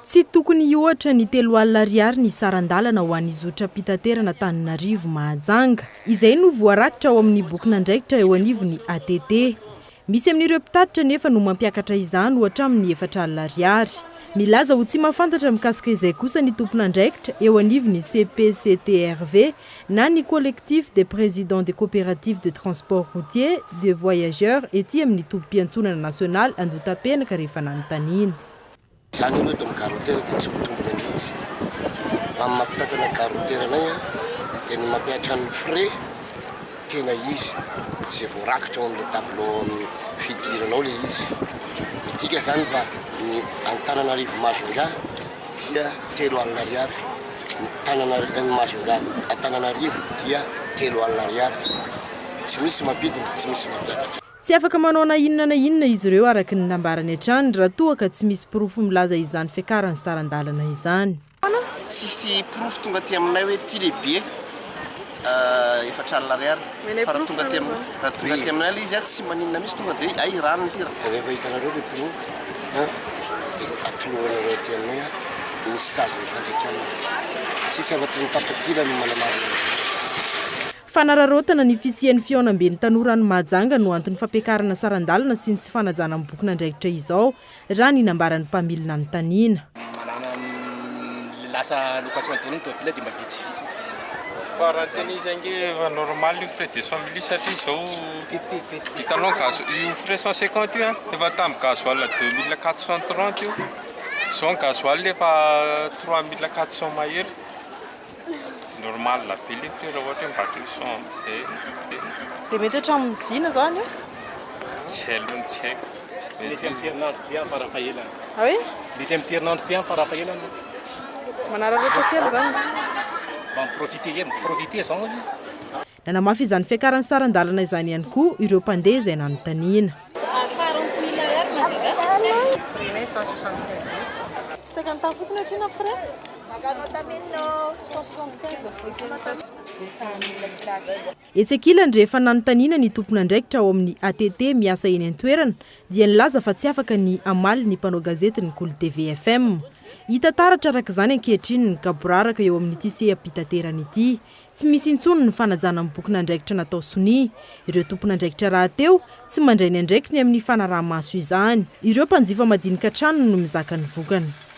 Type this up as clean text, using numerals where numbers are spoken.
Tsy tokony ohatra ny 3 alina ariary ny saran-dalana ho an'ny zotra-pitaterana Antananarivo mahajanga. Izay no voarakitra ao amin'ny bokin'andraikitra eo anivon'ny ATT. Misy amin'ireo mpitatitra nefa no mampiakatra izany ohatra amin'ny 4 alina ariary. Milaza ho tsy mahafantatra mikasika izay kosa ny tompon'andraikitra eo anivon'ny CPCTRV na ny collectif des présidents des coopératives de transport routier de voyageurs ety amin'ny tompom-piantsonana national Andotapenaka rehefa nanontaniana. Zany hoe de carotera dia tsy mitombona mihitsy. Amin'ny mampitatana carotera anay dia ny mampiatra ny frais tena izy izay voarakitra ao amin'ilay tableau fidiranao ilay izy. Midika zany fa ny Antananarivo Majunga dia 3 alina ariary. Ny Majunga Antananarivo dia 3 alina ariary. Tsy misy mabidina, tsy misy mampiakatra. Tsy afaka manao na inona izy ireo araka ny nambarany hatrany raha toa ka tsy misy pirofo milaza izany fiakaran'ny saran-dalana izany. Tsisy pirofo tonga aty aminay hoe ty lehibe 4 alina ariary. Fa raha tonga aty aminay ilay izy tsy maninona misy tonga dia ay ranony ty raha. Rehefa hitanareo ilay pirofo dia atoloranareo aty aminay misy sazy mifandraika aminy. Sisy afa-tsy mitapakila no manamarina. Fanararotana ny fisian'ny fiaonam-ben'ny tanora ny mahajanga no antony fampiakarana saran-dalana sy ny tsy fanajana amin'ny bokin'andraikitra izao raha ny nambaran'ny mpamilina anontaniana. Manana lasa location de tombile dia mavitsivitsy. Fa raha tena izy ange normal io frais 200 000 satria izao hitanao gazo io frais 150 io efa tamin'ny gasoil 2430 io. Izao ny gasoil efa 3400 mahery. Normal la be le frais raha ohatra batterie son zay. Dia mety hatramin'ny vina zany io? Tsy aloha tsy haiko. Mety amin'ny herinandro ty any farafahelany. Hoe? Mety amin'ny herinandro ty any farafahelany. Manararota kely zany. Profiter zany izy. Nanamafy izany fiakaran'ny saran-dalana izany ihany koa ireo mpandeha izay nanontaniana. 50 ans fotsiny hatrina frais. Etsekilany rehefa nanontaniana ny tompon'andraikitra ao amin'ny ATT miasa eny an-toerana dia nilaza fa tsy afaka ny amaly ny mpanao gazety ny KOLO TV FM. Hita taratra araka izany ankehitriny ny kaboraraka eo amin'ity seha-pitaterana ity. Tsy misy intsony ny fanajana amin'ny bokin'andraikitra natao sonia. Ireo tompon'andraikitra rahateo tsy mandray ny andraikiny amin'ny fanaraha-maso izany. Ireo mpanjifa madinika trano no mizaka ny vokany.